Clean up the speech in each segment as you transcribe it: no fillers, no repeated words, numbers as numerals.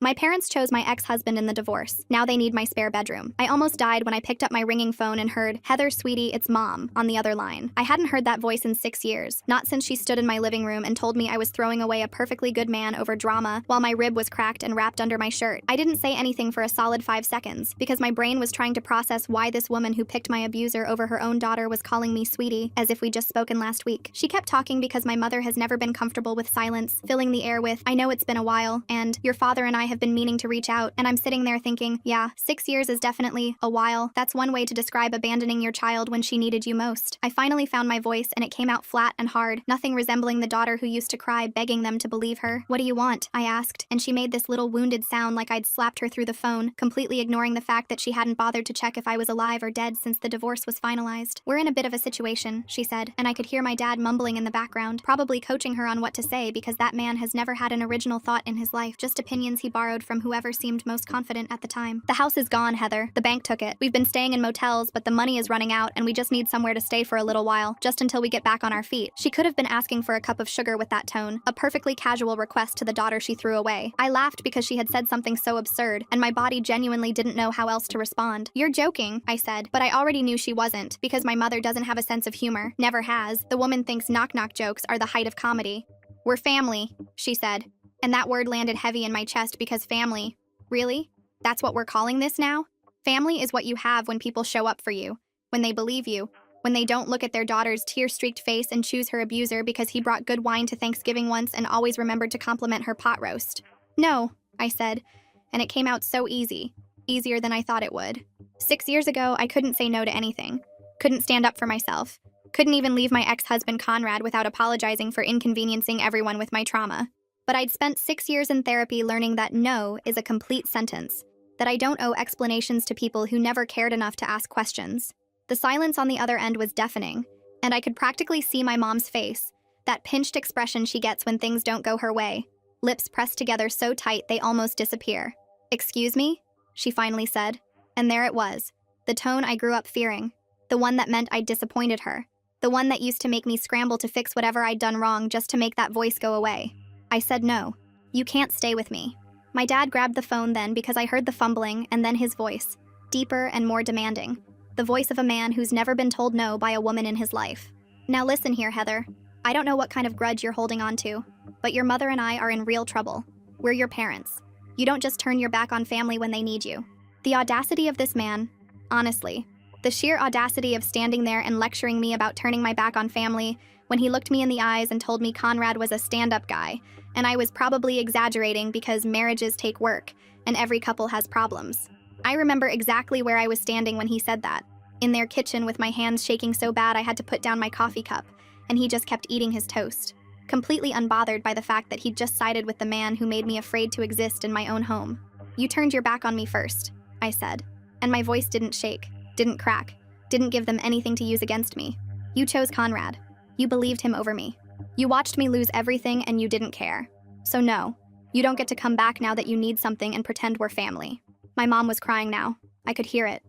My parents chose my ex-husband in the divorce. Now they need my spare bedroom. I almost died when I picked up my ringing phone and heard, "Heather, sweetie, it's Mom," on the other line. I hadn't heard that voice in 6 years, not since she stood in my living room and told me I was throwing away a perfectly good man over drama while my rib was cracked and wrapped under my shirt. I didn't say anything for a solid 5 seconds because my brain was trying to process why this woman who picked my abuser over her own daughter was calling me sweetie, as if we'd just spoken last week. She kept talking because my mother has never been comfortable with silence, filling the air with, "I know it's been a while," and "Your father and I have been meaning to reach out," and I'm sitting there thinking, yeah, 6 years is definitely a while. That's one way to describe abandoning your child when she needed you most. I finally found my voice and it came out flat and hard, nothing resembling the daughter who used to cry begging them to believe her. "What do you want?" I asked, and she made this little wounded sound like I'd slapped her through the phone, completely ignoring the fact that she hadn't bothered to check if I was alive or dead since the divorce was finalized. "We're in a bit of a situation," she said, and I could hear my dad mumbling in the background, probably coaching her on what to say because that man has never had an original thought in his life, just opinions he borrowed from whoever seemed most confident at the time. "The house is gone, Heather. The bank took it. We've been staying in motels, but the money is running out and we just need somewhere to stay for a little while, just until we get back on our feet." She could have been asking for a cup of sugar with that tone, a perfectly casual request to the daughter she threw away. I laughed because she had said something so absurd, and my body genuinely didn't know how else to respond. "You're joking," I said, but I already knew she wasn't, because my mother doesn't have a sense of humor, never has. The woman thinks knock-knock jokes are the height of comedy. "We're family," she said, and that word landed heavy in my chest because family. Really? That's what we're calling this now? Family is what you have when people show up for you, when they believe you, when they don't look at their daughter's tear-streaked face and choose her abuser because he brought good wine to Thanksgiving once and always remembered to compliment her pot roast. "No," I said, and it came out so easy, easier than I thought it would. 6 years ago, I couldn't say no to anything, couldn't stand up for myself, couldn't even leave my ex-husband Conrad without apologizing for inconveniencing everyone with my trauma. But I'd spent 6 years in therapy learning that no is a complete sentence, that I don't owe explanations to people who never cared enough to ask questions. The silence on the other end was deafening, and I could practically see my mom's face, that pinched expression she gets when things don't go her way, lips pressed together so tight they almost disappear. "Excuse me?" she finally said, and there it was, the tone I grew up fearing, the one that meant I'd disappointed her, the one that used to make me scramble to fix whatever I'd done wrong just to make that voice go away. I said no. "You can't stay with me." My dad grabbed the phone then because I heard the fumbling and then his voice, deeper and more demanding, the voice of a man who's never been told no by a woman in his life. "Now listen here, Heather. I don't know what kind of grudge you're holding on to, but your mother and I are in real trouble. We're your parents. You don't just turn your back on family when they need you." The audacity of this man, honestly, the sheer audacity of standing there and lecturing me about turning my back on family when he looked me in the eyes and told me Conrad was a stand-up guy, and I was probably exaggerating because marriages take work, and every couple has problems. I remember exactly where I was standing when he said that, in their kitchen with my hands shaking so bad I had to put down my coffee cup, and he just kept eating his toast, completely unbothered by the fact that he'd just sided with the man who made me afraid to exist in my own home. "You turned your back on me first," I said, and my voice didn't shake, didn't crack, didn't give them anything to use against me. "You chose Conrad. You believed him over me. You watched me lose everything and you didn't care. So no, you don't get to come back now that you need something and pretend we're family." My mom was crying now. I could hear it.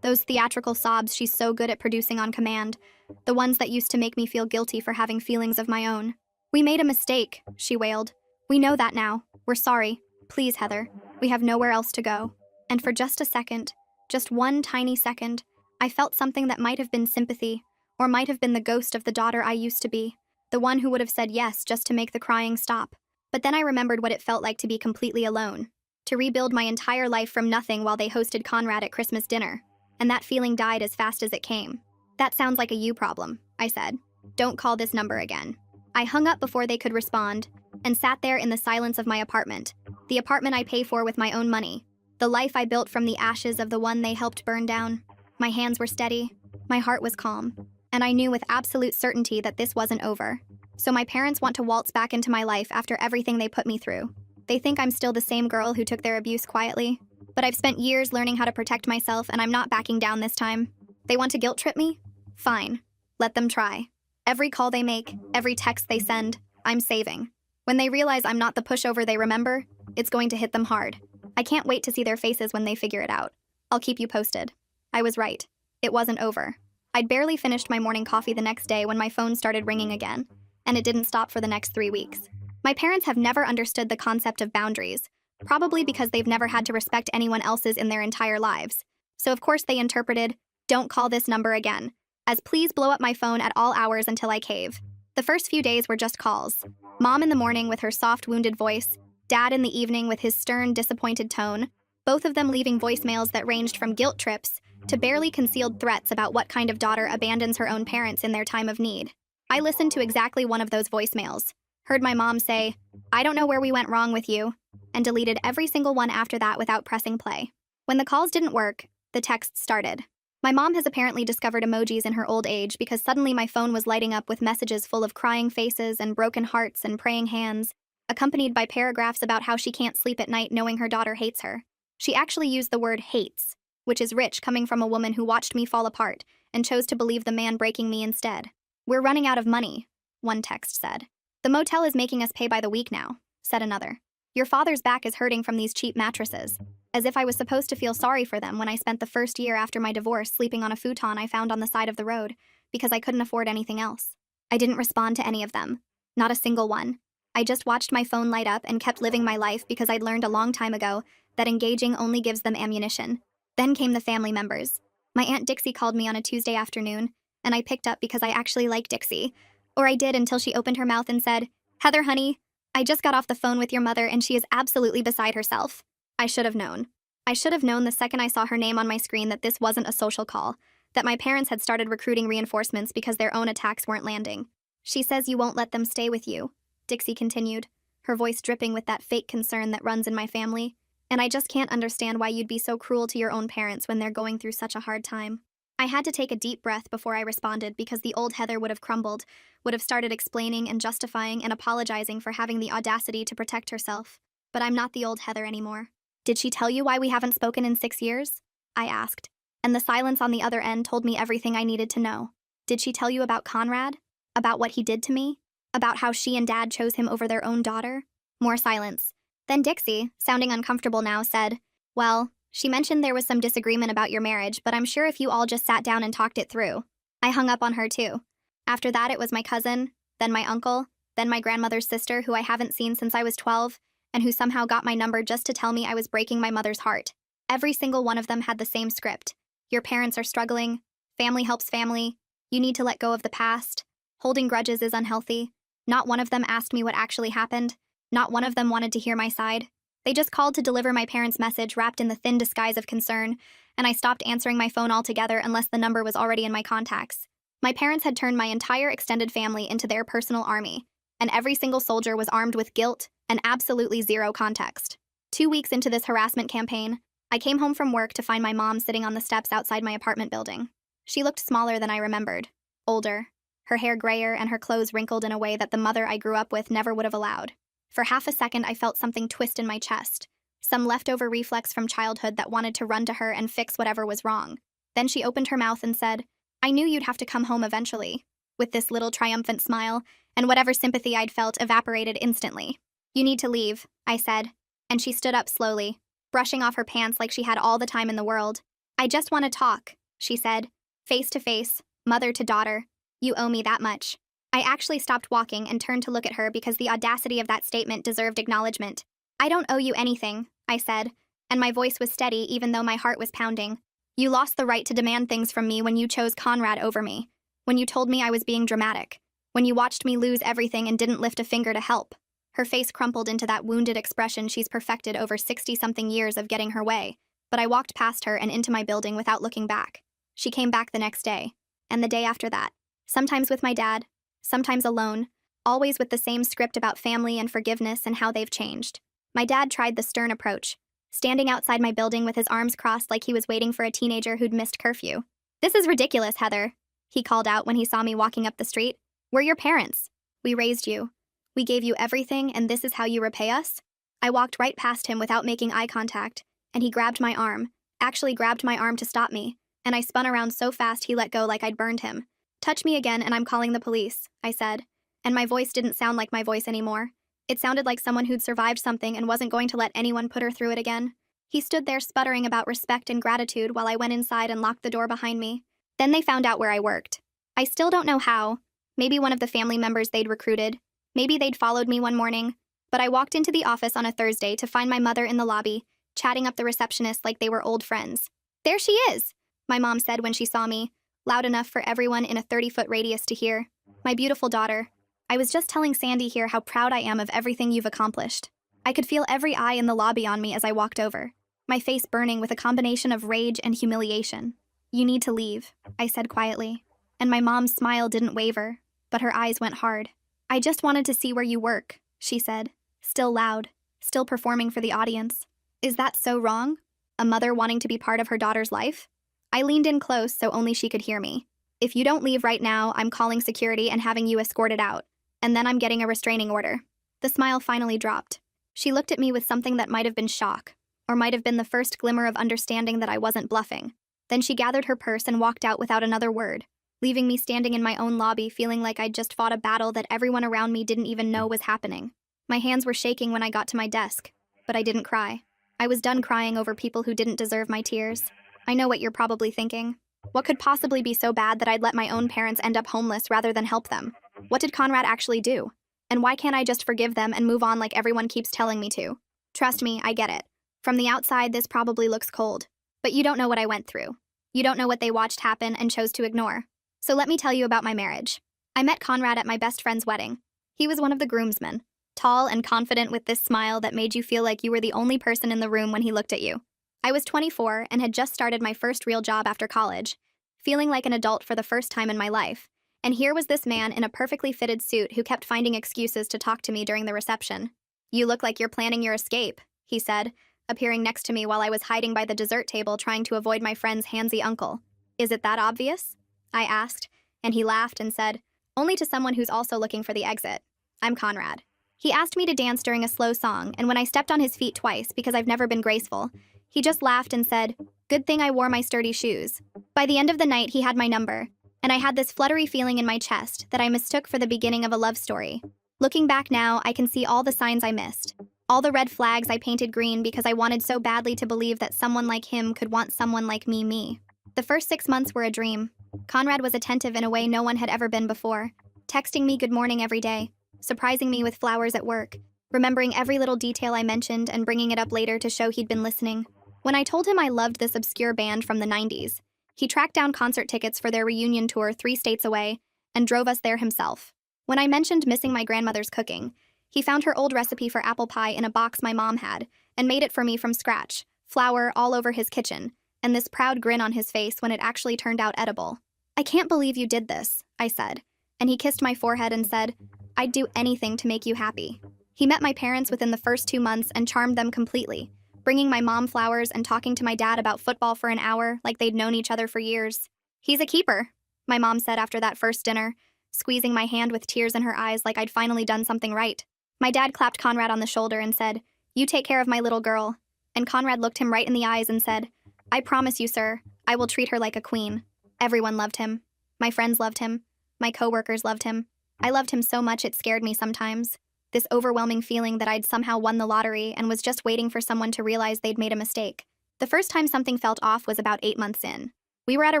Those theatrical sobs she's so good at producing on command, the ones that used to make me feel guilty for having feelings of my own. "We made a mistake," she wailed. "We know that now. We're sorry. Please, Heather. We have nowhere else to go." And for just a second, just one tiny second, I felt something that might have been sympathy, or might have been the ghost of the daughter I used to be, the one who would have said yes just to make the crying stop. But then I remembered what it felt like to be completely alone, to rebuild my entire life from nothing while they hosted Conrad at Christmas dinner, and that feeling died as fast as it came. "That sounds like a you problem," I said. "Don't call this number again." I hung up before they could respond, and sat there in the silence of my apartment, the apartment I pay for with my own money, the life I built from the ashes of the one they helped burn down. My hands were steady, my heart was calm, and I knew with absolute certainty that this wasn't over. So my parents want to waltz back into my life after everything they put me through. They think I'm still the same girl who took their abuse quietly, but I've spent years learning how to protect myself and I'm not backing down this time. They want to guilt trip me? Fine. Let them try. Every call they make, every text they send, I'm saving. When they realize I'm not the pushover they remember, it's going to hit them hard. I can't wait to see their faces when they figure it out. I'll keep you posted. I was right. It wasn't over. I'd barely finished my morning coffee the next day when my phone started ringing again, and it didn't stop for the next 3 weeks. My parents have never understood the concept of boundaries, Probably because they've never had to respect anyone else's in their entire lives. So of course they interpreted, "Don't call this number again," as "please blow up my phone at all hours until I cave." The first few days were just calls. Mom in the morning with her soft, wounded voice, Dad in the evening with his stern, disappointed tone, both of them leaving voicemails that ranged from guilt trips to barely concealed threats about what kind of daughter abandons her own parents in their time of need. I listened to exactly one of those voicemails, heard my mom say, "I don't know where we went wrong with you," and deleted every single one after that without pressing play. When the calls didn't work, the texts started. My mom has apparently discovered emojis in her old age because suddenly my phone was lighting up with messages full of crying faces and broken hearts and praying hands, accompanied by paragraphs about how she can't sleep at night knowing her daughter hates her. She actually used the word hates, which is rich coming from a woman who watched me fall apart and chose to believe the man breaking me instead. "We're running out of money," one text said. "The motel is making us pay by the week now," said another. "Your father's back is hurting from these cheap mattresses." As if I was supposed to feel sorry for them when I spent the first year after my divorce sleeping on a futon I found on the side of the road because I couldn't afford anything else. I didn't respond to any of them. Not a single one. I just watched my phone light up and kept living my life because I'd learned a long time ago that engaging only gives them ammunition. Then came the family members. My Aunt Dixie called me on a Tuesday afternoon, and I picked up because I actually like Dixie. Or I did until she opened her mouth and said, "Heather, honey, I just got off the phone with your mother and she is absolutely beside herself." I should have known. I should have known the second I saw her name on my screen that this wasn't a social call, that my parents had started recruiting reinforcements because their own attacks weren't landing. "She says you won't let them stay with you," Dixie continued, her voice dripping with that fake concern that runs in my family. "And I just can't understand why you'd be so cruel to your own parents when they're going through such a hard time." I had to take a deep breath before I responded because the old Heather would have crumbled, would have started explaining and justifying and apologizing for having the audacity to protect herself. But I'm not the old Heather anymore. "Did she tell you why we haven't spoken in 6 years?" I asked, and the silence on the other end told me everything I needed to know. "Did she tell you about Conrad? About what he did to me? About how she and Dad chose him over their own daughter?" More silence. Then Dixie, sounding uncomfortable now, said, "Well, she mentioned there was some disagreement about your marriage, but I'm sure if you all just sat down and talked it through." I hung up on her too. After that it was my cousin, then my uncle, then my grandmother's sister who I haven't seen since I was 12, and who somehow got my number just to tell me I was breaking my mother's heart. Every single one of them had the same script. "Your parents are struggling. Family helps family. You need to let go of the past. Holding grudges is unhealthy." Not one of them asked me what actually happened. Not one of them wanted to hear my side. They just called to deliver my parents' message wrapped in the thin disguise of concern, and I stopped answering my phone altogether unless the number was already in my contacts. My parents had turned my entire extended family into their personal army, and every single soldier was armed with guilt and absolutely zero context. 2 weeks into this harassment campaign, I came home from work to find my mom sitting on the steps outside my apartment building. She looked smaller than I remembered, older, her hair grayer and her clothes wrinkled in a way that the mother I grew up with never would have allowed. For half a second, I felt something twist in my chest, some leftover reflex from childhood that wanted to run to her and fix whatever was wrong. Then she opened her mouth and said, "I knew you'd have to come home eventually," with this little triumphant smile, and whatever sympathy I'd felt evaporated instantly. "You need to leave," I said, and she stood up slowly, brushing off her pants like she had all the time in the world. "I just want to talk," she said, face to face, mother to daughter. "You owe me that much." I actually stopped walking and turned to look at her because the audacity of that statement deserved acknowledgement. "I don't owe you anything," I said, and my voice was steady even though my heart was pounding. "You lost the right to demand things from me when you chose Conrad over me, when you told me I was being dramatic, when you watched me lose everything and didn't lift a finger to help." Her face crumpled into that wounded expression she's perfected over 60-something years of getting her way, but I walked past her and into my building without looking back. She came back the next day, and the day after that, sometimes with my dad, sometimes alone, always with the same script about family and forgiveness and how they've changed. My dad tried the stern approach, standing outside my building with his arms crossed like he was waiting for a teenager who'd missed curfew. "This is ridiculous, Heather," he called out when he saw me walking up the street. "We're your parents. We raised you. We gave you everything, and this is how you repay us?" I walked right past him without making eye contact, and he grabbed my arm, actually grabbed my arm to stop me, and I spun around so fast he let go like I'd burned him. "Touch me again and I'm calling the police," I said, and my voice didn't sound like my voice anymore. It sounded like someone who'd survived something and wasn't going to let anyone put her through it again. He stood there sputtering about respect and gratitude while I went inside and locked the door behind me. Then they found out where I worked. I still don't know how. Maybe one of the family members they'd recruited. Maybe they'd followed me one morning. But I walked into the office on a Thursday to find my mother in the lobby, chatting up the receptionist like they were old friends. "There she is," my mom said when she saw me, loud enough for everyone in a 30-foot radius to hear. "My beautiful daughter. I was just telling Sandy here how proud I am of everything you've accomplished." I could feel every eye in the lobby on me as I walked over, my face burning with a combination of rage and humiliation. "You need to leave," I said quietly, and my mom's smile didn't waver, but her eyes went hard. "I just wanted to see where you work," she said, still loud, still performing for the audience. Is that so wrong? A mother wanting to be part of her daughter's life? I leaned in close so only she could hear me. "If you don't leave right now, I'm calling security and having you escorted out, and then I'm getting a restraining order." The smile finally dropped. She looked at me with something that might have been shock, or might have been the first glimmer of understanding that I wasn't bluffing. Then she gathered her purse and walked out without another word, leaving me standing in my own lobby feeling like I'd just fought a battle that everyone around me didn't even know was happening. My hands were shaking when I got to my desk, but I didn't cry. I was done crying over people who didn't deserve my tears. I know what you're probably thinking. What could possibly be so bad that I'd let my own parents end up homeless rather than help them? What did Conrad actually do? And why can't I just forgive them and move on like everyone keeps telling me to? Trust me, I get it. From the outside, this probably looks cold. But you don't know what I went through. You don't know what they watched happen and chose to ignore. So let me tell you about my marriage. I met Conrad at my best friend's wedding. He was one of the groomsmen, tall and confident with this smile that made you feel like you were the only person in the room when he looked at you. I was 24 and had just started my first real job after college, feeling like an adult for the first time in my life. And here was this man in a perfectly fitted suit who kept finding excuses to talk to me during the reception. "You look like you're planning your escape," he said, appearing next to me while I was hiding by the dessert table trying to avoid my friend's handsy uncle. "Is it that obvious?" I asked, and he laughed and said, "Only to someone who's also looking for the exit. I'm Conrad." He asked me to dance during a slow song, and when I stepped on his feet twice because I've never been graceful, he just laughed and said, "Good thing I wore my sturdy shoes." By the end of the night, he had my number, and I had this fluttery feeling in my chest that I mistook for the beginning of a love story. Looking back now, I can see all the signs I missed. All the red flags I painted green because I wanted so badly to believe that someone like him could want someone like me. The first 6 months were a dream. Conrad was attentive in a way no one had ever been before, texting me good morning every day, surprising me with flowers at work, remembering every little detail I mentioned and bringing it up later to show he'd been listening. When I told him I loved this obscure band from the 90s, he tracked down concert tickets for their reunion tour 3 states away and drove us there himself. When I mentioned missing my grandmother's cooking, he found her old recipe for apple pie in a box my mom had and made it for me from scratch, flour all over his kitchen, and this proud grin on his face when it actually turned out edible. "I can't believe you did this," I said, and he kissed my forehead and said, "I'd do anything to make you happy." He met my parents within the first 2 months and charmed them completely, bringing my mom flowers and talking to my dad about football for an hour like they'd known each other for years. "He's a keeper," my mom said after that first dinner, squeezing my hand with tears in her eyes like I'd finally done something right. My dad clapped Conrad on the shoulder and said, "You take care of my little girl." And Conrad looked him right in the eyes and said, "I promise you, sir, I will treat her like a queen." Everyone loved him. My friends loved him. My coworkers loved him. I loved him so much it scared me sometimes. This overwhelming feeling that I'd somehow won the lottery and was just waiting for someone to realize they'd made a mistake. The first time something felt off was about 8 months in. We were at a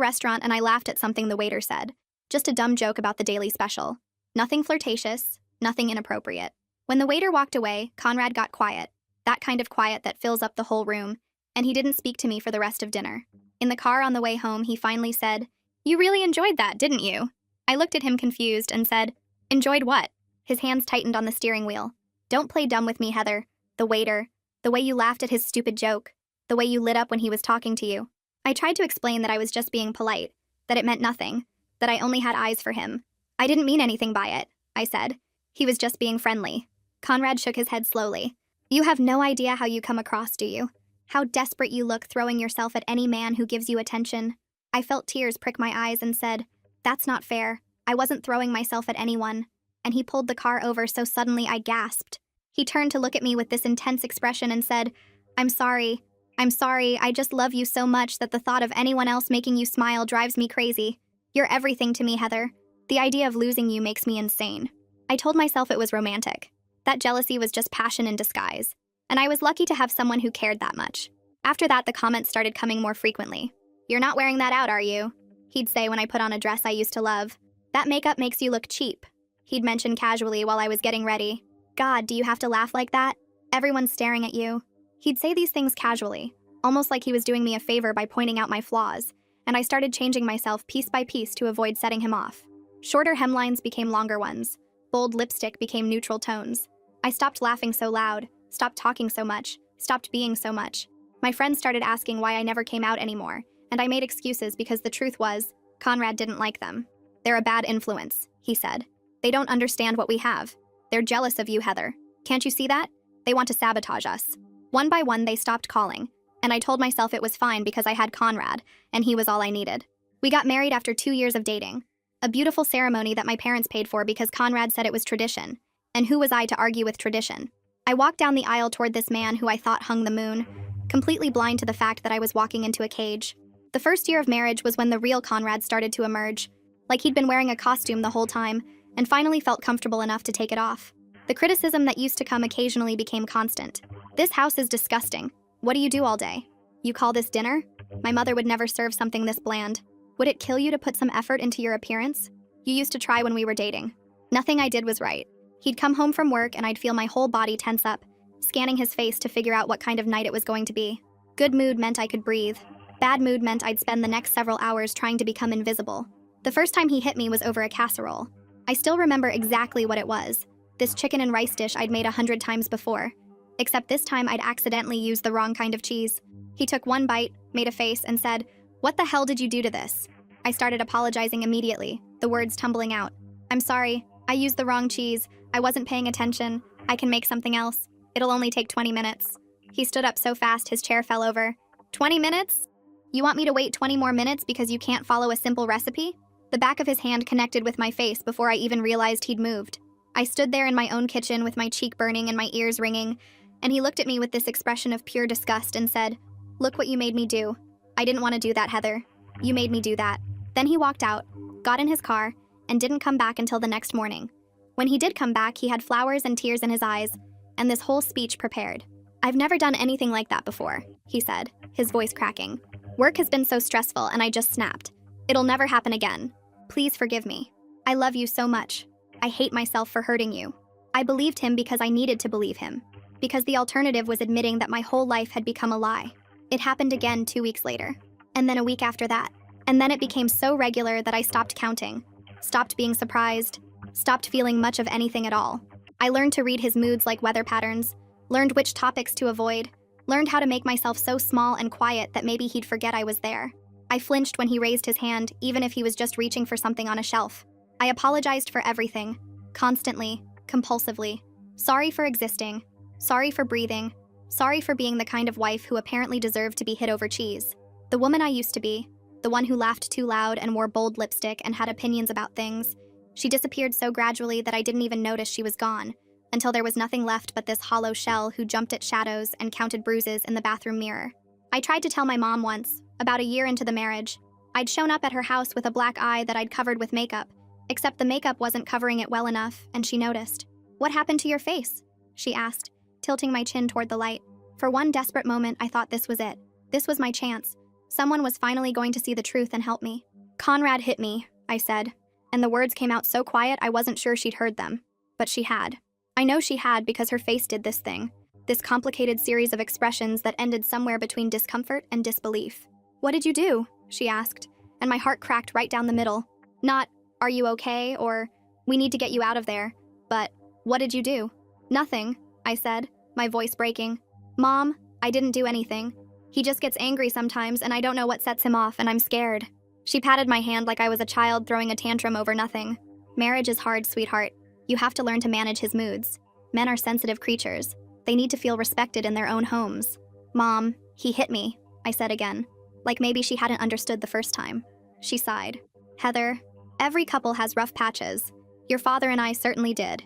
restaurant and I laughed at something the waiter said. Just a dumb joke about the daily special. Nothing flirtatious, nothing inappropriate. When the waiter walked away, Conrad got quiet. That kind of quiet that fills up the whole room, and he didn't speak to me for the rest of dinner. In the car on the way home, he finally said, "You really enjoyed that, didn't you?" I looked at him confused and said, "Enjoyed what?" His hands tightened on the steering wheel. "Don't play dumb with me, Heather. The waiter. The way you laughed at his stupid joke. The way you lit up when he was talking to you." I tried to explain that I was just being polite, that it meant nothing, that I only had eyes for him. "I didn't mean anything by it," I said. "He was just being friendly." Conrad shook his head slowly. "You have no idea how you come across, do you? How desperate you look throwing yourself at any man who gives you attention." I felt tears prick my eyes and said, "That's not fair. I wasn't throwing myself at anyone." And he pulled the car over so suddenly I gasped. He turned to look at me with this intense expression and said, I'm sorry. I just love you so much that the thought of anyone else making you smile drives me crazy. You're everything to me, Heather. The idea of losing you makes me insane." I told myself it was romantic. That jealousy was just passion in disguise. And I was lucky to have someone who cared that much. After that, the comments started coming more frequently. "You're not wearing that out, are you?" he'd say when I put on a dress I used to love. "That makeup makes you look cheap," he'd mention casually while I was getting ready. God, do you have to laugh like that? Everyone's staring at you. He'd say these things casually, almost like he was doing me a favor by pointing out my flaws, and I started changing myself piece by piece to avoid setting him off. Shorter hemlines became longer ones. Bold lipstick became neutral tones. I stopped laughing so loud, stopped talking so much, stopped being so much. My friends started asking why I never came out anymore, and I made excuses because the truth was, Conrad didn't like them. They're a bad influence, he said. They don't understand what we have. They're jealous of you, Heather. Can't you see that? They want to sabotage us. One by one, they stopped calling, and I told myself it was fine because I had Conrad, and he was all I needed. We got married after 2 years of dating. A beautiful ceremony that my parents paid for because Conrad said it was tradition. And who was I to argue with tradition? I walked down the aisle toward this man who I thought hung the moon, completely blind to the fact that I was walking into a cage. The first year of marriage was when the real Conrad started to emerge, like he'd been wearing a costume the whole time, and finally felt comfortable enough to take it off. The criticism that used to come occasionally became constant. This house is disgusting. What do you do all day? You call this dinner? My mother would never serve something this bland. Would it kill you to put some effort into your appearance? You used to try when we were dating. Nothing I did was right. He'd come home from work and I'd feel my whole body tense up, scanning his face to figure out what kind of night it was going to be. Good mood meant I could breathe. Bad mood meant I'd spend the next several hours trying to become invisible. The first time he hit me was over a casserole. I still remember exactly what it was. This chicken and rice dish I'd made 100 times before. Except this time I'd accidentally used the wrong kind of cheese. He took one bite, made a face, and said, "What the hell did you do to this?" I started apologizing immediately, the words tumbling out. "I'm sorry. I used the wrong cheese. I wasn't paying attention. I can make something else. It'll only take 20 minutes. He stood up so fast his chair fell over. 20 minutes? You want me to wait 20 more minutes because you can't follow a simple recipe? The back of his hand connected with my face before I even realized he'd moved. I stood there in my own kitchen with my cheek burning and my ears ringing, and he looked at me with this expression of pure disgust and said, "Look what you made me do. I didn't want to do that, Heather. You made me do that." Then he walked out, got in his car, and didn't come back until the next morning. When he did come back, he had flowers and tears in his eyes, and this whole speech prepared. "I've never done anything like that before," he said, his voice cracking. "Work has been so stressful and I just snapped. It'll never happen again. Please forgive me. I love you so much. I hate myself for hurting you." I believed him because I needed to believe him, because the alternative was admitting that my whole life had become a lie. It happened again 2 weeks later, and then a week after that. And then it became so regular that I stopped counting, stopped being surprised, stopped feeling much of anything at all. I learned to read his moods like weather patterns, learned which topics to avoid, learned how to make myself so small and quiet that maybe he'd forget I was there. I flinched when he raised his hand, even if he was just reaching for something on a shelf. I apologized for everything, constantly, compulsively. Sorry for existing, sorry for breathing, sorry for being the kind of wife who apparently deserved to be hit over cheese. The woman I used to be, the one who laughed too loud and wore bold lipstick and had opinions about things, she disappeared so gradually that I didn't even notice she was gone, until there was nothing left but this hollow shell who jumped at shadows and counted bruises in the bathroom mirror. I tried to tell my mom once, about a year into the marriage. I'd shown up at her house with a black eye that I'd covered with makeup, except the makeup wasn't covering it well enough, and she noticed. "What happened to your face?" she asked, tilting my chin toward the light. For one desperate moment, I thought this was it. This was my chance. Someone was finally going to see the truth and help me. "Conrad hit me," I said, and the words came out so quiet I wasn't sure she'd heard them. But she had. I know she had because her face did this thing, this complicated series of expressions that ended somewhere between discomfort and disbelief. "What did you do?" she asked, and my heart cracked right down the middle. Not, "Are you okay?" or "We need to get you out of there," but, "What did you do?" "Nothing," I said, my voice breaking. "Mom, I didn't do anything. He just gets angry sometimes and I don't know what sets him off and I'm scared." She patted my hand like I was a child throwing a tantrum over nothing. "Marriage is hard, sweetheart. You have to learn to manage his moods. Men are sensitive creatures. They need to feel respected in their own homes." "Mom, he hit me," I said again, like maybe she hadn't understood the first time. She sighed. "Heather, every couple has rough patches. Your father and I certainly did.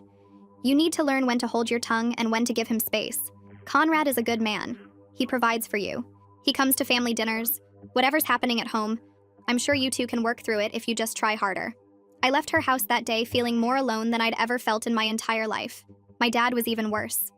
You need to learn when to hold your tongue and when to give him space. Conrad is a good man. He provides for you. He comes to family dinners. Whatever's happening at home, I'm sure you two can work through it if you just try harder." I left her house that day feeling more alone than I'd ever felt in my entire life. My dad was even worse.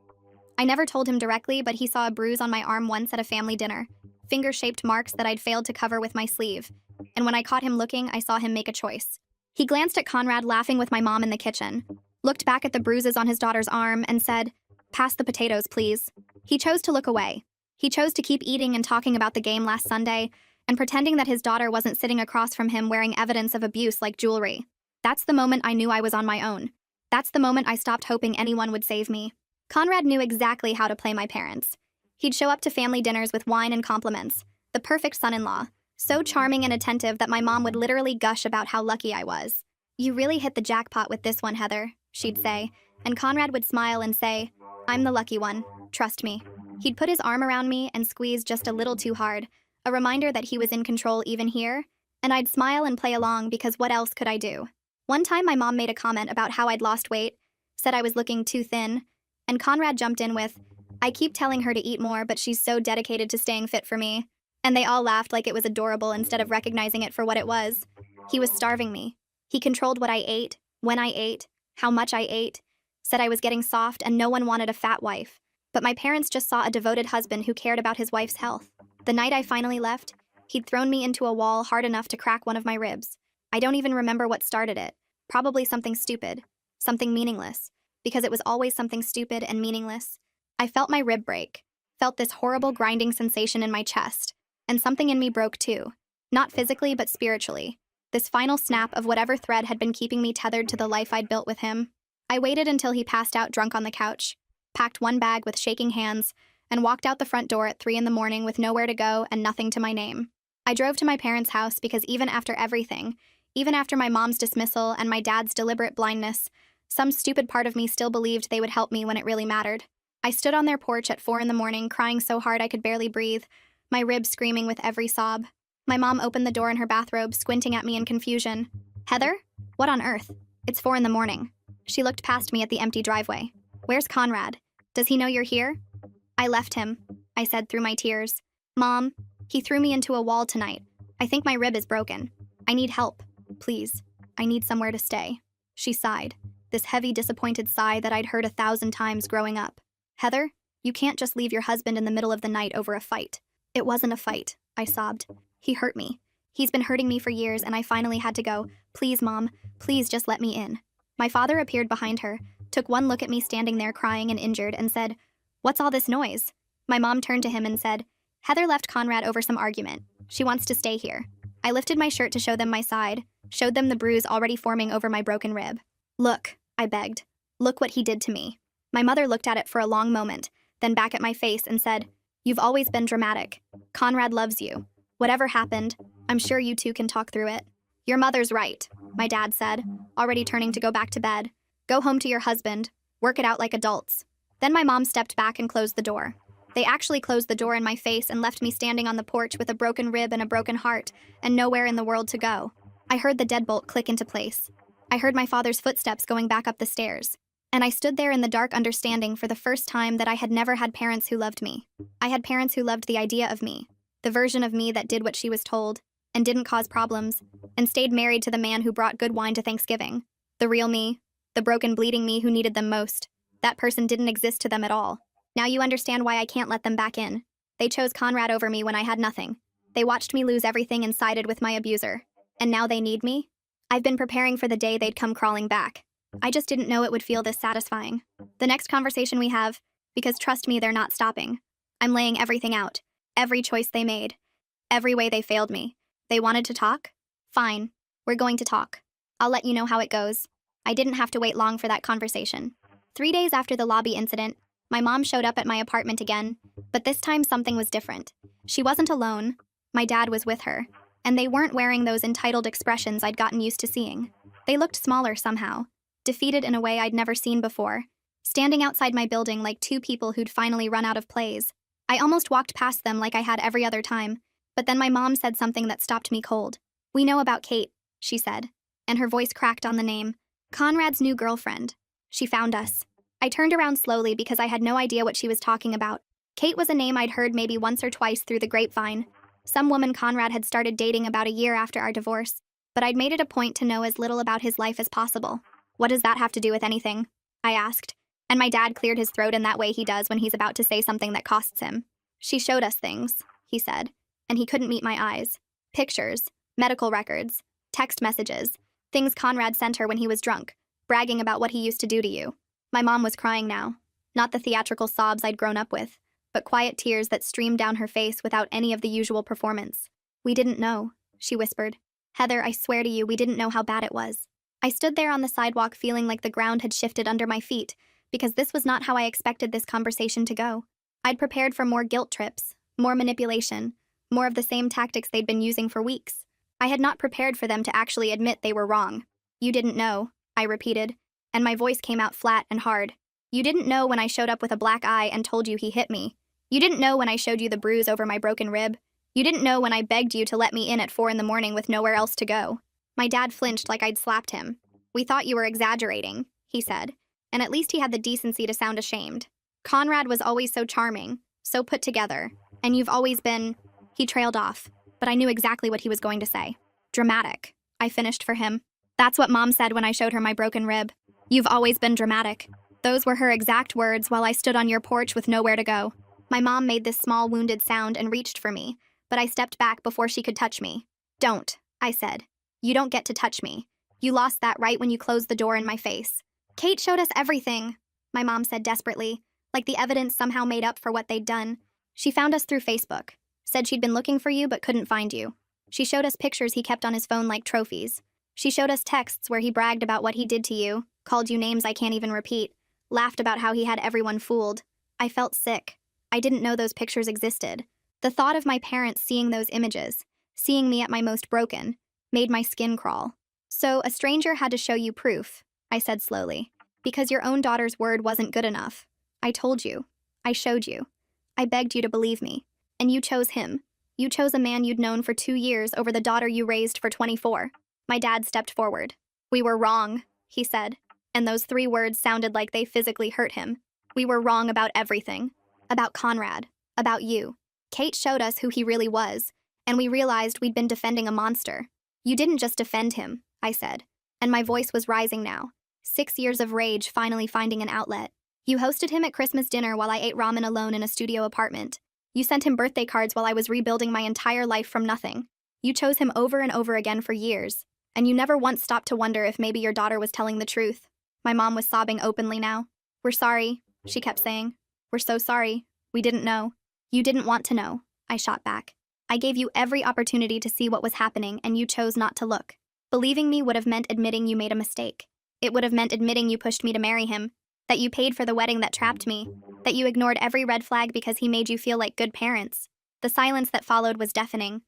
I never told him directly, but he saw a bruise on my arm once at a family dinner, finger-shaped marks that I'd failed to cover with my sleeve. And when I caught him looking, I saw him make a choice. He glanced at Conrad laughing with my mom in the kitchen. looked back at the bruises on his daughter's arm, and said, "Pass the potatoes, please." He chose to look away. He chose to keep eating and talking about the game last Sunday, and pretending that his daughter wasn't sitting across from him wearing evidence of abuse like jewelry. That's the moment I knew I was on my own. That's the moment I stopped hoping anyone would save me. Conrad knew exactly how to play my parents. He'd show up to family dinners with wine and compliments, the perfect son-in-law, so charming and attentive that my mom would literally gush about how lucky I was. "You really hit the jackpot with this one, Heather," she'd say, and Conrad would smile and say, "I'm the lucky one, trust me." He'd put his arm around me and squeeze just a little too hard, a reminder that he was in control even here, and I'd smile and play along because what else could I do? One time my mom made a comment about how I'd lost weight, said I was looking too thin, and Conrad jumped in with, "I keep telling her to eat more, but she's so dedicated to staying fit for me." And they all laughed like it was adorable instead of recognizing it for what it was. He was starving me. He controlled what I ate, when I ate, how much I ate, said I was getting soft and no one wanted a fat wife. But my parents just saw a devoted husband who cared about his wife's health. The night I finally left, he'd thrown me into a wall hard enough to crack one of my ribs. I don't even remember what started it. Probably something stupid, something meaningless, because it was always something stupid and meaningless. I felt my rib break, felt this horrible grinding sensation in my chest, and something in me broke too. Not physically, but spiritually. This final snap of whatever thread had been keeping me tethered to the life I'd built with him. I waited until he passed out drunk on the couch, packed one bag with shaking hands, and walked out the front door at 3 in the morning with nowhere to go and nothing to my name. I drove to my parents' house because even after everything, even after my mom's dismissal and my dad's deliberate blindness, some stupid part of me still believed they would help me when it really mattered. I stood on their porch at 4 in the morning, crying so hard I could barely breathe, my ribs screaming with every sob. My mom opened the door in her bathrobe, squinting at me in confusion. "Heather? What on earth? It's 4 in the morning." She looked past me at the empty driveway. "Where's Conrad? Does he know you're here?" "I left him," I said through my tears. "Mom, he threw me into a wall tonight. I think my rib is broken. I need help. Please. I need somewhere to stay." She sighed, this heavy, disappointed sigh that I'd heard 1,000 times growing up. "Heather, you can't just leave your husband in the middle of the night over a fight." "It wasn't a fight," I sobbed. "He hurt me. He's been hurting me for years, and I finally had to go. Please, Mom, please just let me in." My father appeared behind her, took one look at me standing there crying and injured, and said, "What's all this noise?" My mom turned to him and said, "Heather left Conrad over some argument. She wants to stay here." I lifted my shirt to show them my side, showed them the bruise already forming over my broken rib. "Look," I begged. "Look what he did to me." My mother looked at it for a long moment, then back at my face and said, "You've always been dramatic. Conrad loves you. Whatever happened, I'm sure you two can talk through it." "Your mother's right," my dad said, already turning to go back to bed. "Go home to your husband. Work it out like adults." Then my mom stepped back and closed the door. They actually closed the door in my face and left me standing on the porch with a broken rib and a broken heart, and nowhere in the world to go. I heard the deadbolt click into place. I heard my father's footsteps going back up the stairs. And I stood there in the dark understanding for the first time that I had never had parents who loved me. I had parents who loved the idea of me, the version of me that did what she was told, and didn't cause problems, and stayed married to the man who brought good wine to Thanksgiving. The real me, the broken, bleeding me who needed them most. That person didn't exist to them at all. Now you understand why I can't let them back in. They chose Conrad over me when I had nothing. They watched me lose everything and sided with my abuser. And now they need me? I've been preparing for the day they'd come crawling back. I just didn't know it would feel this satisfying. The next conversation we have, because trust me, they're not stopping. I'm laying everything out. Every choice they made. Every way they failed me. They wanted to talk? Fine. We're going to talk. I'll let you know how it goes. I didn't have to wait long for that conversation. 3 days after the lobby incident, my mom showed up at my apartment again, but this time something was different. She wasn't alone. My dad was with her, and they weren't wearing those entitled expressions I'd gotten used to seeing. They looked smaller somehow, defeated in a way I'd never seen before, standing outside my building like two people who'd finally run out of plays. I almost walked past them like I had every other time, but then my mom said something that stopped me cold. "We know about Kate," she said, and her voice cracked on the name. "Conrad's new girlfriend. She found us." I turned around slowly because I had no idea what she was talking about. Kate was a name I'd heard maybe once or twice through the grapevine. Some woman Conrad had started dating about a year after our divorce, but I'd made it a point to know as little about his life as possible. "What does that have to do with anything?" I asked, and my dad cleared his throat in that way he does when he's about to say something that costs him. "She showed us things," he said, and he couldn't meet my eyes. "Pictures, medical records, text messages, things Conrad sent her when he was drunk. bragging about what he used to do to you. My mom was crying now, not the theatrical sobs I'd grown up with, but quiet tears that streamed down her face without any of the usual performance. "We didn't know," she whispered. "Heather, I swear to you, we didn't know how bad it was." I stood there on the sidewalk feeling like the ground had shifted under my feet, because this was not how I expected this conversation to go. I'd prepared for more guilt trips, more manipulation, more of the same tactics they'd been using for weeks. I had not prepared for them to actually admit they were wrong. "You didn't know," I repeated, and my voice came out flat and hard. "You didn't know when I showed up with a black eye and told you he hit me. You didn't know when I showed you the bruise over my broken rib. You didn't know when I begged you to let me in at 4 in the morning with nowhere else to go." My dad flinched like I'd slapped him. "We thought you were exaggerating," he said, and at least he had the decency to sound ashamed. "Conrad was always so charming, so put together, and you've always been—" He trailed off, but I knew exactly what he was going to say. "Dramatic," I finished for him. "That's what Mom said when I showed her my broken rib. You've always been dramatic." Those were her exact words while I stood on your porch with nowhere to go. My mom made this small wounded sound and reached for me, but I stepped back before she could touch me. "Don't," I said. "You don't get to touch me. You lost that right when you closed the door in my face." "Kate showed us everything," my mom said desperately, like the evidence somehow made up for what they'd done. "She found us through Facebook, said she'd been looking for you but couldn't find you. She showed us pictures he kept on his phone like trophies. She showed us texts where he bragged about what he did to you, called you names I can't even repeat, laughed about how he had everyone fooled. I felt sick. I didn't know those pictures existed. The thought of my parents seeing those images, seeing me at my most broken, made my skin crawl. So a stranger had to show you proof," I said slowly, "because your own daughter's word wasn't good enough. I told you. I showed you. I begged you to believe me. And you chose him. You chose a man you'd known for 2 years over the daughter you raised for 24. My dad stepped forward. "We were wrong," he said, and those 3 words sounded like they physically hurt him. "We were wrong about everything. About Conrad. About you. Kate showed us who he really was, and we realized we'd been defending a monster. You didn't just defend him," I said, and my voice was rising now. 6 years of rage finally finding an outlet. "You hosted him at Christmas dinner while I ate ramen alone in a studio apartment. You sent him birthday cards while I was rebuilding my entire life from nothing. You chose him over and over again for years, and you never once stopped to wonder if maybe your daughter was telling the truth." My mom was sobbing openly now. "We're sorry," she kept saying. "We're so sorry. We didn't know." "You didn't want to know," I shot back. "I gave you every opportunity to see what was happening, and you chose not to look. Believing me would have meant admitting you made a mistake. It would have meant admitting you pushed me to marry him, that you paid for the wedding that trapped me, that you ignored every red flag because he made you feel like good parents." The silence that followed was deafening.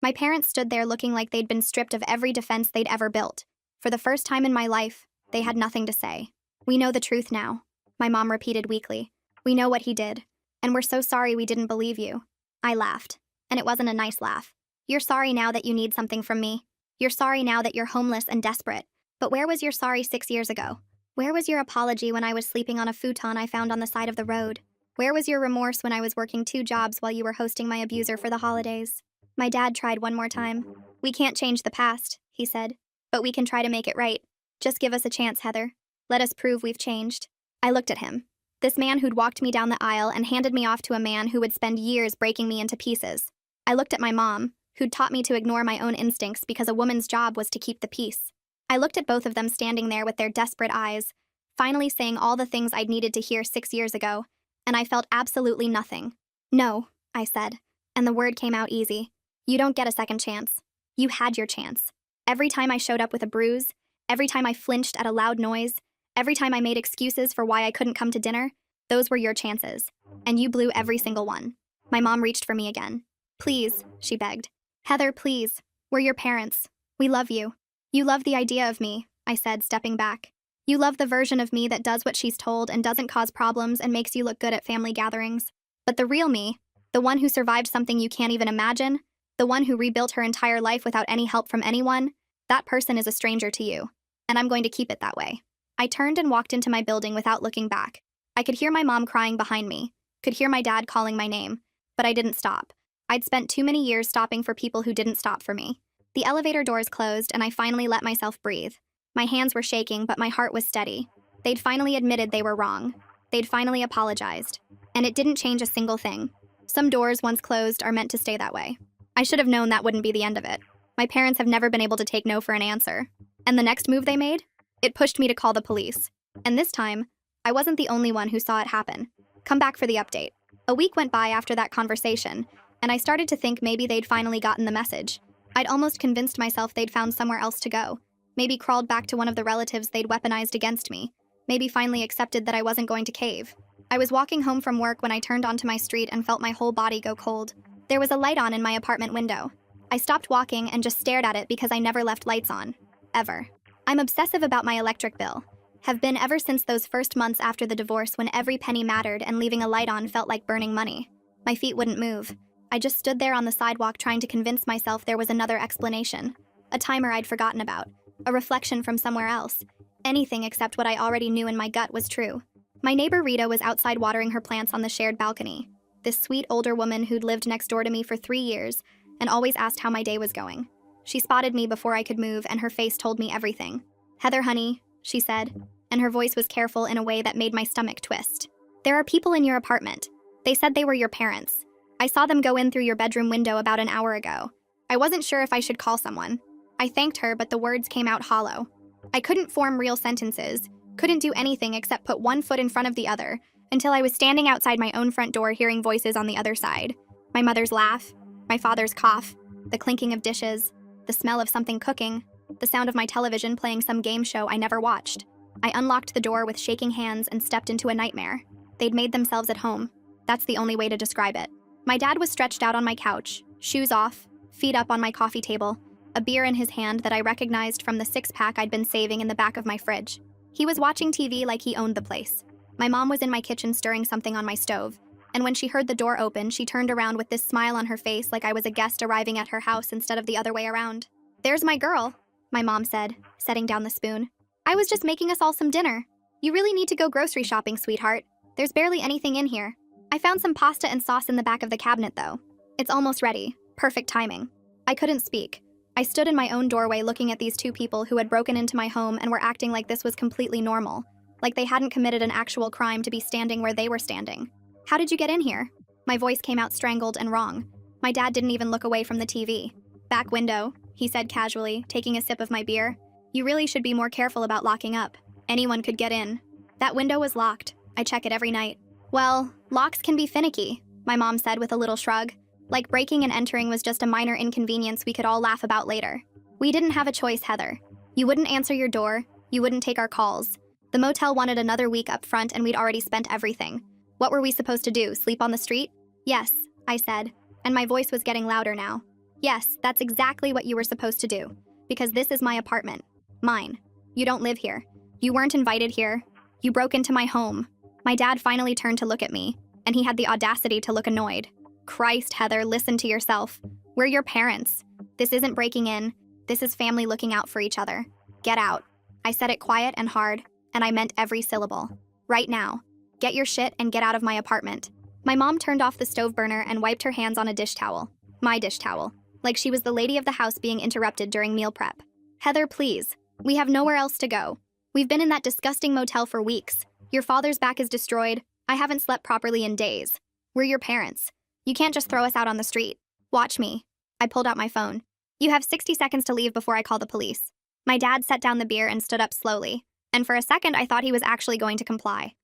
My parents stood there looking like they'd been stripped of every defense they'd ever built. For the first time in my life, they had nothing to say. "We know the truth now," my mom repeated weakly. "We know what he did, and we're so sorry we didn't believe you." I laughed, and it wasn't a nice laugh. "You're sorry now that you need something from me. You're sorry now that you're homeless and desperate. But where was your sorry 6 years ago? Where was your apology when I was sleeping on a futon I found on the side of the road? Where was your remorse when I was working 2 jobs while you were hosting my abuser for the holidays?" My dad tried one more time. "We can't change the past," he said, "but we can try to make it right. Just give us a chance, Heather. Let us prove we've changed." I looked at him. This man who'd walked me down the aisle and handed me off to a man who would spend years breaking me into pieces. I looked at my mom, who'd taught me to ignore my own instincts because a woman's job was to keep the peace. I looked at both of them standing there with their desperate eyes, finally saying all the things I'd needed to hear 6 years ago, and I felt absolutely nothing. "No," I said, and the word came out easy. "You don't get a second chance. You had your chance. Every time I showed up with a bruise, every time I flinched at a loud noise, every time I made excuses for why I couldn't come to dinner, those were your chances, and you blew every single one." My mom reached for me again. "Please," she begged. "Heather, please. We're your parents. We love you. You love the idea of me," I said, stepping back. "You love the version of me that does what she's told and doesn't cause problems and makes you look good at family gatherings. But the real me, the one who survived something you can't even imagine, the one who rebuilt her entire life without any help from anyone, that person is a stranger to you, and I'm going to keep it that way." I turned and walked into my building without looking back. I could hear my mom crying behind me, could hear my dad calling my name, but I didn't stop. I'd spent too many years stopping for people who didn't stop for me. The elevator doors closed, and I finally let myself breathe. My hands were shaking, but my heart was steady. They'd finally admitted they were wrong. They'd finally apologized. And it didn't change a single thing. Some doors, once closed, are meant to stay that way. I should have known that wouldn't be the end of it. My parents have never been able to take no for an answer. And the next move they made? It pushed me to call the police. And this time, I wasn't the only one who saw it happen. Come back for the update. A week went by after that conversation, and I started to think maybe they'd finally gotten the message. I'd almost convinced myself they'd found somewhere else to go. Maybe crawled back to one of the relatives they'd weaponized against me. Maybe finally accepted that I wasn't going to cave. I was walking home from work when I turned onto my street and felt my whole body go cold. There was a light on in my apartment window. I stopped walking and just stared at it because I never left lights on. Ever. I'm obsessive about my electric bill. Have been ever since those first months after the divorce when every penny mattered and leaving a light on felt like burning money. My feet wouldn't move. I just stood there on the sidewalk trying to convince myself there was another explanation. A timer I'd forgotten about. A reflection from somewhere else. Anything except what I already knew in my gut was true. My neighbor Rita was outside watering her plants on the shared balcony. This sweet older woman who'd lived next door to me for 3 years and always asked how my day was going. She spotted me before I could move and her face told me everything. "Heather, honey," she said, and her voice was careful in a way that made my stomach twist. "There are people in your apartment. They said they were your parents. I saw them go in through your bedroom window about an hour ago. I wasn't sure if I should call someone." I thanked her, but the words came out hollow. I couldn't form real sentences, couldn't do anything except put one foot in front of the other, until I was standing outside my own front door hearing voices on the other side. My mother's laugh, my father's cough, the clinking of dishes, the smell of something cooking, the sound of my television playing some game show I never watched. I unlocked the door with shaking hands and stepped into a nightmare. They'd made themselves at home. That's the only way to describe it. My dad was stretched out on my couch, shoes off, feet up on my coffee table, a beer in his hand that I recognized from the 6-pack I'd been saving in the back of my fridge. He was watching TV like he owned the place. My mom was in my kitchen stirring something on my stove, and when she heard the door open, she turned around with this smile on her face like I was a guest arriving at her house instead of the other way around. "There's my girl," my mom said, setting down the spoon. "I was just making us all some dinner. You really need to go grocery shopping, sweetheart. There's barely anything in here. I found some pasta and sauce in the back of the cabinet, though. It's almost ready. Perfect timing." I couldn't speak. I stood in my own doorway looking at these two people who had broken into my home and were acting like this was completely normal, like they hadn't committed an actual crime to be standing where they were standing. "How did you get in here?" My voice came out strangled and wrong. My dad didn't even look away from the TV. "Back window," he said casually, taking a sip of my beer. "You really should be more careful about locking up. Anyone could get in." "That window was locked. I check it every night." "Well, locks can be finicky," my mom said with a little shrug. Like breaking and entering was just a minor inconvenience we could all laugh about later. "We didn't have a choice, Heather. You wouldn't answer your door. You wouldn't take our calls. The motel wanted another week up front and we'd already spent everything. What were we supposed to do, sleep on the street?" "Yes," I said, and my voice was getting louder now. "Yes, that's exactly what you were supposed to do. Because this is my apartment. Mine. You don't live here. You weren't invited here. You broke into my home." My dad finally turned to look at me, and he had the audacity to look annoyed. "Christ, Heather, listen to yourself. We're your parents. This isn't breaking in. This is family looking out for each other. Get out." I said it quiet and hard, and I meant every syllable. "Right now. Get your shit and get out of my apartment." My mom turned off the stove burner and wiped her hands on a dish towel. My dish towel. Like she was the lady of the house being interrupted during meal prep. "Heather, please. We have nowhere else to go. We've been in that disgusting motel for weeks. Your father's back is destroyed. I haven't slept properly in days. We're your parents. You can't just throw us out on the street. Watch me." I pulled out my phone. "You have 60 seconds to leave before I call the police." My dad set down the beer and stood up slowly, and for a second I thought he was actually going to comply.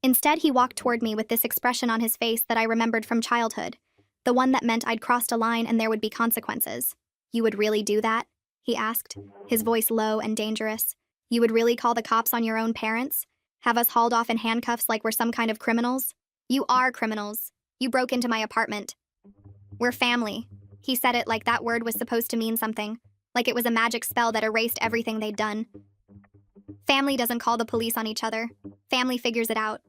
Instead, he walked toward me with this expression on his face that I remembered from childhood, the one that meant I'd crossed a line and there would be consequences. "You would really do that?" he asked, his voice low and dangerous. "You would really call the cops on your own parents? Have us hauled off in handcuffs like we're some kind of criminals? You are criminals. You broke into my apartment. We're family." He said it like that word was supposed to mean something, like it was a magic spell that erased everything they'd done. "Family doesn't call the police on each other. Family figures it out."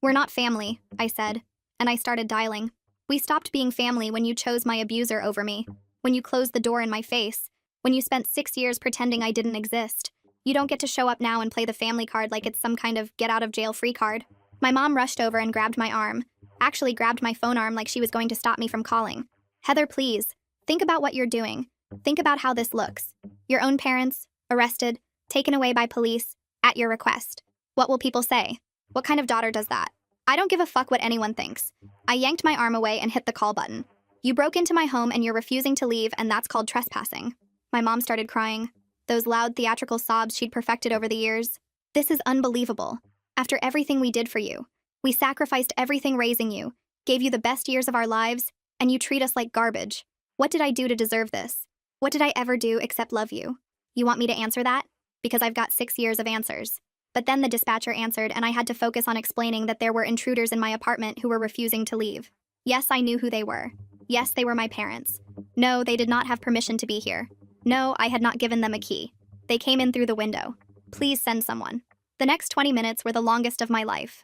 "We're not family," I said, and I started dialing. "We stopped being family when you chose my abuser over me, when you closed the door in my face, when you spent 6 years pretending I didn't exist. You don't get to show up now and play the family card like it's some kind of get-out-of-jail-free card." My mom rushed over and grabbed my arm, actually grabbed my phone arm like she was going to stop me from calling. "Heather, please. Think about what you're doing. Think about how this looks. Your own parents, arrested, taken away by police, at your request. What will people say? What kind of daughter does that? I don't give a fuck what anyone thinks." I yanked my arm away and hit the call button. "You broke into my home and you're refusing to leave, and that's called trespassing." My mom started crying. those loud theatrical sobs she'd perfected over the years. This is unbelievable. After everything we did for you, we sacrificed everything raising you, gave you the best years of our lives, and you treat us like garbage. What did I do to deserve this? What did I ever do except love you? You want me to answer that? Because I've got 6 years of answers. But then the dispatcher answered, and I had to focus on explaining that there were intruders in my apartment who were refusing to leave. Yes, I knew who they were. Yes, they were my parents. No, they did not have permission to be here. No, I had not given them a key. They came in through the window. Please send someone. The next 20 minutes were the longest of my life.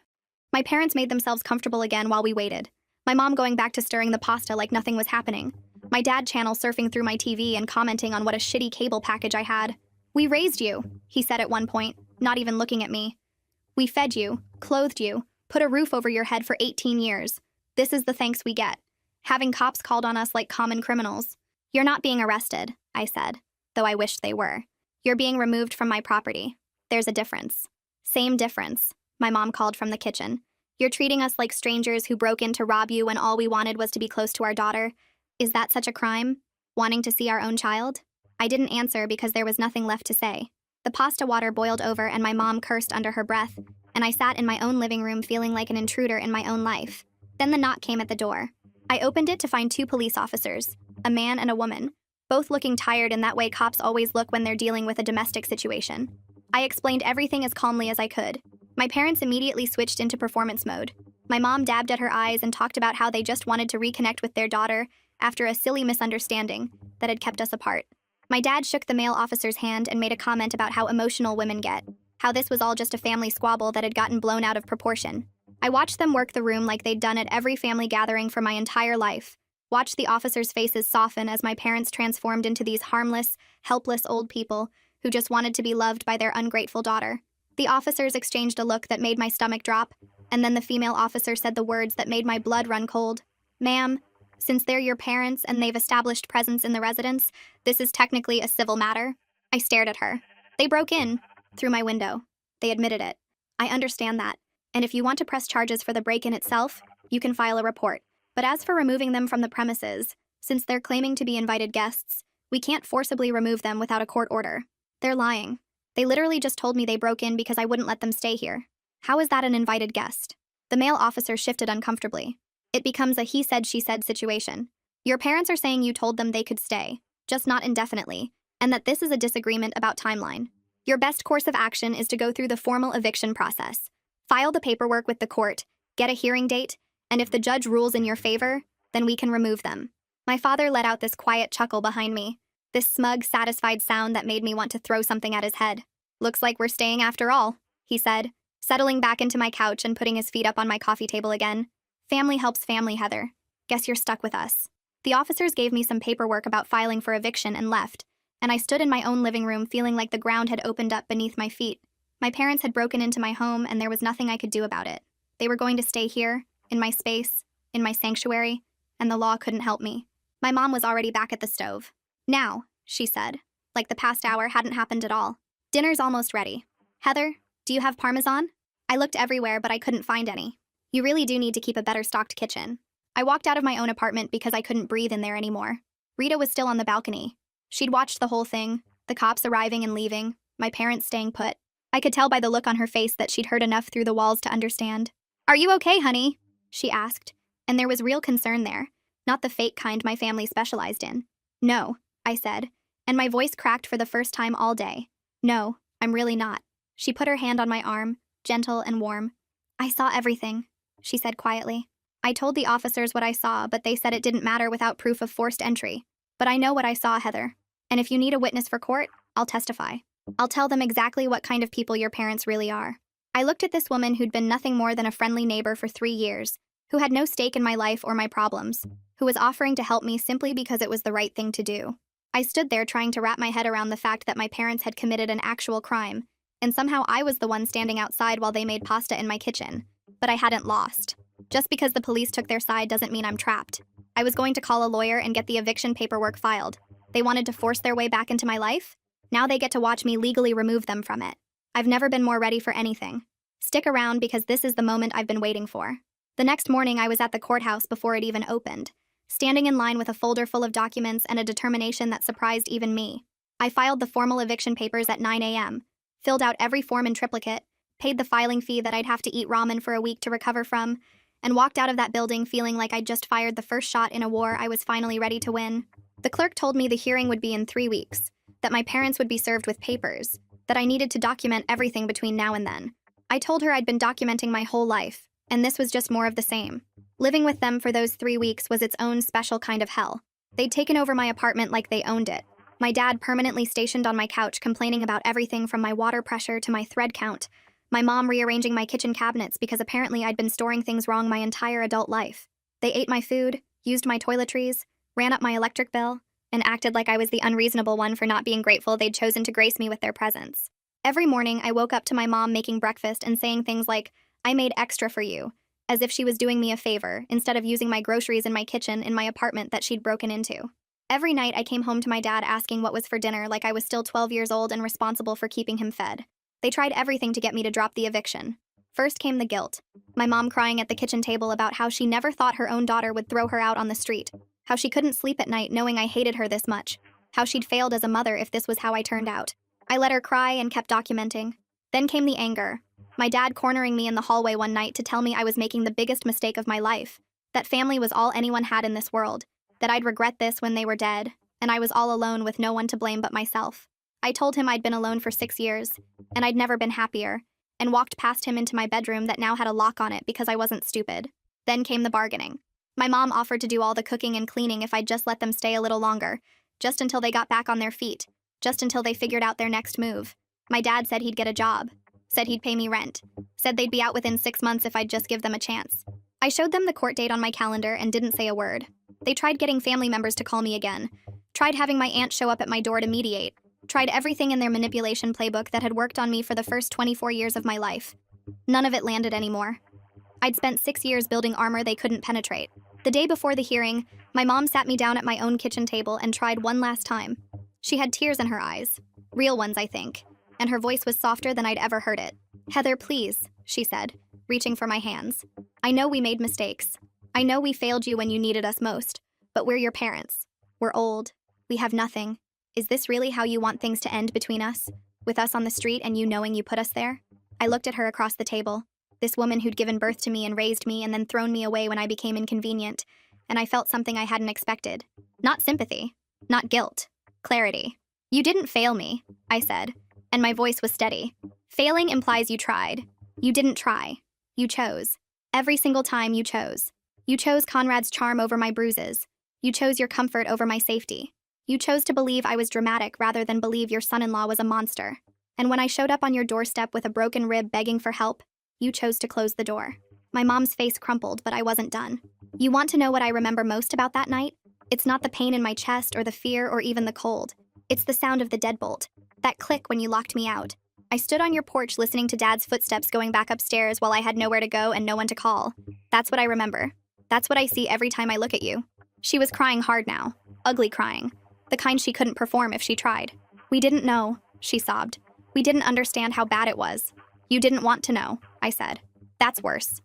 My parents made themselves comfortable again while we waited. My mom going back to stirring the pasta like nothing was happening. My dad channel surfing through my TV and commenting on what a shitty cable package I had. We raised you, he said at one point, not even looking at me. We fed you, clothed you, put a roof over your head for 18 years. This is the thanks we get. Having cops called on us like common criminals. You're not being arrested, I said, though I wished they were. You're being removed from my property. There's a difference. Same difference, my mom called from the kitchen. You're treating us like strangers who broke in to rob you when all we wanted was to be close to our daughter. Is that such a crime? Wanting to see our own child? I didn't answer because there was nothing left to say. The pasta water boiled over and my mom cursed under her breath, and I sat in my own living room feeling like an intruder in my own life. Then the knock came at the door. I opened it to find 2 police officers, a man and a woman, both looking tired in that way cops always look when they're dealing with a domestic situation. I explained everything as calmly as I could. My parents immediately switched into performance mode. My mom dabbed at her eyes and talked about how they just wanted to reconnect with their daughter after a silly misunderstanding that had kept us apart. My dad shook the male officer's hand and made a comment about how emotional women get, how this was all just a family squabble that had gotten blown out of proportion. I watched them work the room like they'd done at every family gathering for my entire life, watched the officers' faces soften as my parents transformed into these harmless, helpless old people who just wanted to be loved by their ungrateful daughter. The officers exchanged a look that made my stomach drop, and then the female officer said the words that made my blood run cold. Ma'am, since they're your parents and they've established presence in the residence, this is technically a civil matter. I stared at her. They broke in, through my window. They admitted it. I understand that. And if you want to press charges for the break-in itself, you can file a report. But as for removing them from the premises, since they're claiming to be invited guests, we can't forcibly remove them without a court order. They're lying. They literally just told me they broke in because I wouldn't let them stay here. How is that an invited guest? The male officer shifted uncomfortably. It becomes a he said, she said situation. Your parents are saying you told them they could stay, just not indefinitely, and that this is a disagreement about timeline. Your best course of action is to go through the formal eviction process. File the paperwork with the court, get a hearing date, and if the judge rules in your favor, then we can remove them. My father let out this quiet chuckle behind me, this smug, satisfied sound that made me want to throw something at his head. Looks like we're staying after all, he said, settling back into my couch and putting his feet up on my coffee table again. Family helps family, Heather. Guess you're stuck with us. The officers gave me some paperwork about filing for eviction and left, and I stood in my own living room feeling like the ground had opened up beneath my feet. My parents had broken into my home and there was nothing I could do about it. They were going to stay here, in my space, in my sanctuary, and the law couldn't help me. My mom was already back at the stove. Now, she said, like the past hour hadn't happened at all. Dinner's almost ready. Heather, do you have Parmesan? I looked everywhere, but I couldn't find any. You really do need to keep a better stocked kitchen. I walked out of my own apartment because I couldn't breathe in there anymore. Rita was still on the balcony. She'd watched the whole thing, the cops arriving and leaving, my parents staying put. I could tell by the look on her face that she'd heard enough through the walls to understand. Are you okay, honey? She asked, and there was real concern there, not the fake kind my family specialized in. No, I said, and my voice cracked for the first time all day. No, I'm really not. She put her hand on my arm, gentle and warm. I saw everything, she said quietly. I told the officers what I saw, but they said it didn't matter without proof of forced entry. But I know what I saw, Heather. And if you need a witness for court, I'll testify. I'll tell them exactly what kind of people your parents really are. I looked at this woman who'd been nothing more than a friendly neighbor for 3 years, who had no stake in my life or my problems, who was offering to help me simply because it was the right thing to do. I stood there trying to wrap my head around the fact that my parents had committed an actual crime, and somehow I was the one standing outside while they made pasta in my kitchen. But I hadn't lost. Just because the police took their side doesn't mean I'm trapped. I was going to call a lawyer and get the eviction paperwork filed. They wanted to force their way back into my life? Now they get to watch me legally remove them from it. I've never been more ready for anything. Stick around because this is the moment I've been waiting for. The next morning I was at the courthouse before it even opened, standing in line with a folder full of documents and a determination that surprised even me. I filed the formal eviction papers at 9 a.m., filled out every form in triplicate, paid the filing fee that I'd have to eat ramen for a week to recover from, and walked out of that building feeling like I'd just fired the first shot in a war I was finally ready to win. The clerk told me the hearing would be in 3 weeks, that my parents would be served with papers, that I needed to document everything between now and then. I told her I'd been documenting my whole life, and this was just more of the same. Living with them for those 3 weeks was its own special kind of hell. They'd taken over my apartment like they owned it. My dad permanently stationed on my couch complaining about everything from my water pressure to my thread count. My mom rearranging my kitchen cabinets because apparently I'd been storing things wrong my entire adult life. They ate my food, used my toiletries, ran up my electric bill, and acted like I was the unreasonable one for not being grateful they'd chosen to grace me with their presence. Every morning, I woke up to my mom making breakfast and saying things like, "I made extra for you," as if she was doing me a favor, instead of using my groceries in my kitchen in my apartment that she'd broken into. Every night, I came home to my dad asking what was for dinner like I was still 12 years old and responsible for keeping him fed. They tried everything to get me to drop the eviction. First came the guilt. My mom crying at the kitchen table about how she never thought her own daughter would throw her out on the street, how she couldn't sleep at night knowing I hated her this much, how she'd failed as a mother if this was how I turned out. I let her cry and kept documenting. Then came the anger. My dad cornering me in the hallway one night to tell me I was making the biggest mistake of my life, that family was all anyone had in this world, that I'd regret this when they were dead, and I was all alone with no one to blame but myself. I told him I'd been alone for 6 years, and I'd never been happier, and walked past him into my bedroom that now had a lock on it because I wasn't stupid. Then came the bargaining. My mom offered to do all the cooking and cleaning if I'd just let them stay a little longer, just until they got back on their feet, just until they figured out their next move. My dad said he'd get a job, said he'd pay me rent, said they'd be out within 6 months if I'd just give them a chance. I showed them the court date on my calendar and didn't say a word. They tried getting family members to call me again, tried having my aunt show up at my door to mediate, tried everything in their manipulation playbook that had worked on me for the first 24 years of my life. None of it landed anymore. I'd spent 6 years building armor they couldn't penetrate. The day before the hearing, my mom sat me down at my own kitchen table and tried one last time. She had tears in her eyes. Real ones, I think. And her voice was softer than I'd ever heard it. "Heather, please," she said, reaching for my hands. "I know we made mistakes. I know we failed you when you needed us most, but we're your parents. We're old. We have nothing. Is this really how you want things to end between us? With us on the street and you knowing you put us there?" I looked at her across the table, this woman who'd given birth to me and raised me and then thrown me away when I became inconvenient, and I felt something I hadn't expected. Not sympathy, not guilt, clarity. "You didn't fail me," I said, and my voice was steady. "Failing implies you tried. You didn't try. You chose. Every single time you chose. You chose Conrad's charm over my bruises. You chose your comfort over my safety. You chose to believe I was dramatic rather than believe your son-in-law was a monster. And when I showed up on your doorstep with a broken rib begging for help, you chose to close the door." My mom's face crumpled, but I wasn't done. "You want to know what I remember most about that night? It's not the pain in my chest or the fear or even the cold. It's the sound of the deadbolt. That click when you locked me out. I stood on your porch listening to Dad's footsteps going back upstairs while I had nowhere to go and no one to call. That's what I remember. That's what I see every time I look at you." She was crying hard now. Ugly crying. The kind she couldn't perform if she tried. "We didn't know," she sobbed. "We didn't understand how bad it was." "You didn't want to know," I said. "That's worse.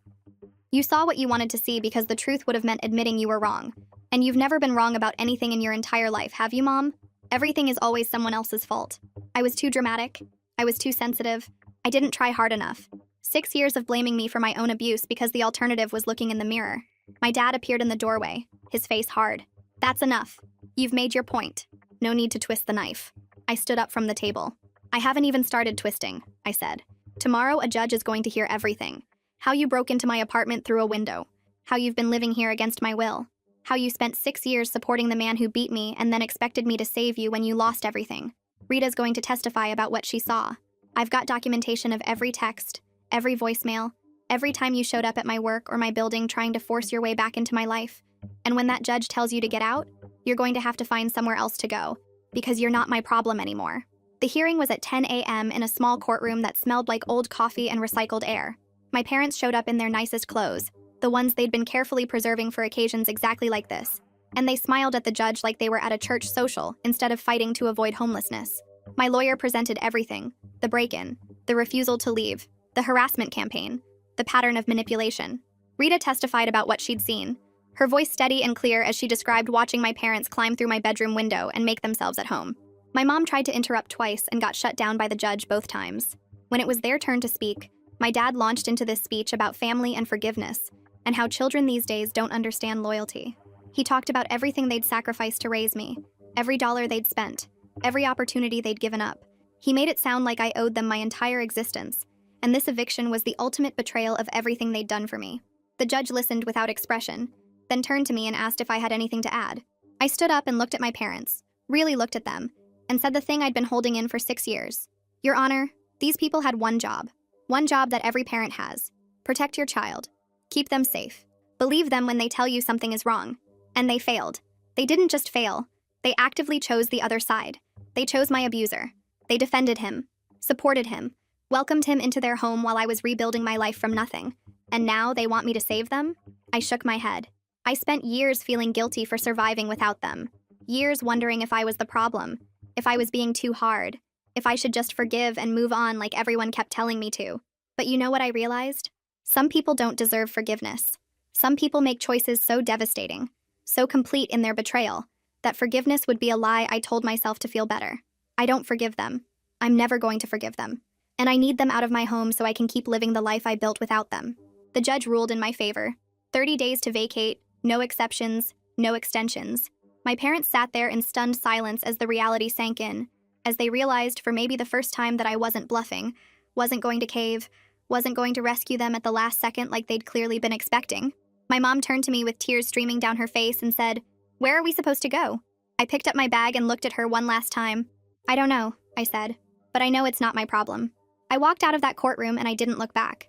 You saw what you wanted to see because the truth would have meant admitting you were wrong. And you've never been wrong about anything in your entire life, have you, Mom? Everything is always someone else's fault. I was too dramatic. I was too sensitive. I didn't try hard enough. 6 years of blaming me for my own abuse because the alternative was looking in the mirror." My dad appeared in the doorway, his face hard. "That's enough. You've made your point. No need to twist the knife." I stood up from the table. "I haven't even started twisting," I said. "Tomorrow a judge is going to hear everything. How you broke into my apartment through a window. How you've been living here against my will. How you spent 6 years supporting the man who beat me and then expected me to save you when you lost everything. Rita's going to testify about what she saw. I've got documentation of every text, every voicemail, every time you showed up at my work or my building trying to force your way back into my life. And when that judge tells you to get out, you're going to have to find somewhere else to go, because you're not my problem anymore." The hearing was at 10 a.m. in a small courtroom that smelled like old coffee and recycled air. My parents showed up in their nicest clothes, the ones they'd been carefully preserving for occasions exactly like this. And they smiled at the judge like they were at a church social instead of fighting to avoid homelessness. My lawyer presented everything: the break-in, the refusal to leave, the harassment campaign, the pattern of manipulation. Rita testified about what she'd seen, her voice steady and clear as she described watching my parents climb through my bedroom window and make themselves at home. My mom tried to interrupt twice and got shut down by the judge both times. When it was their turn to speak, my dad launched into this speech about family and forgiveness, and how children these days don't understand loyalty. He talked about everything they'd sacrificed to raise me, every dollar they'd spent, every opportunity they'd given up. He made it sound like I owed them my entire existence, and this eviction was the ultimate betrayal of everything they'd done for me. The judge listened without expression, then turned to me and asked if I had anything to add. I stood up and looked at my parents, really looked at them, and said the thing I'd been holding in for 6 years. Your Honor, these people had one job that every parent has. Protect your child. Keep them safe. Believe them when they tell you something is wrong. And they failed. They didn't just fail. They actively chose the other side. They chose my abuser. They defended him, supported him, welcomed him into their home while I was rebuilding my life from nothing. And now they want me to save them? I shook my head. I spent years feeling guilty for surviving without them. Years wondering if I was the problem, if I was being too hard, if I should just forgive and move on like everyone kept telling me to. But you know what I realized? Some people don't deserve forgiveness. Some people make choices so devastating, so complete in their betrayal, that forgiveness would be a lie I told myself to feel better. I don't forgive them. I'm never going to forgive them. And I need them out of my home so I can keep living the life I built without them. The judge ruled in my favor. 30 days to vacate, no exceptions, no extensions. My parents sat there in stunned silence as the reality sank in, as they realized for maybe the first time that I wasn't bluffing, wasn't going to cave, wasn't going to rescue them at the last second like they'd clearly been expecting. My mom turned to me with tears streaming down her face and said, "Where are we supposed to go?" I picked up my bag and looked at her one last time. "I don't know," I said, "but I know it's not my problem." I walked out of that courtroom and I didn't look back.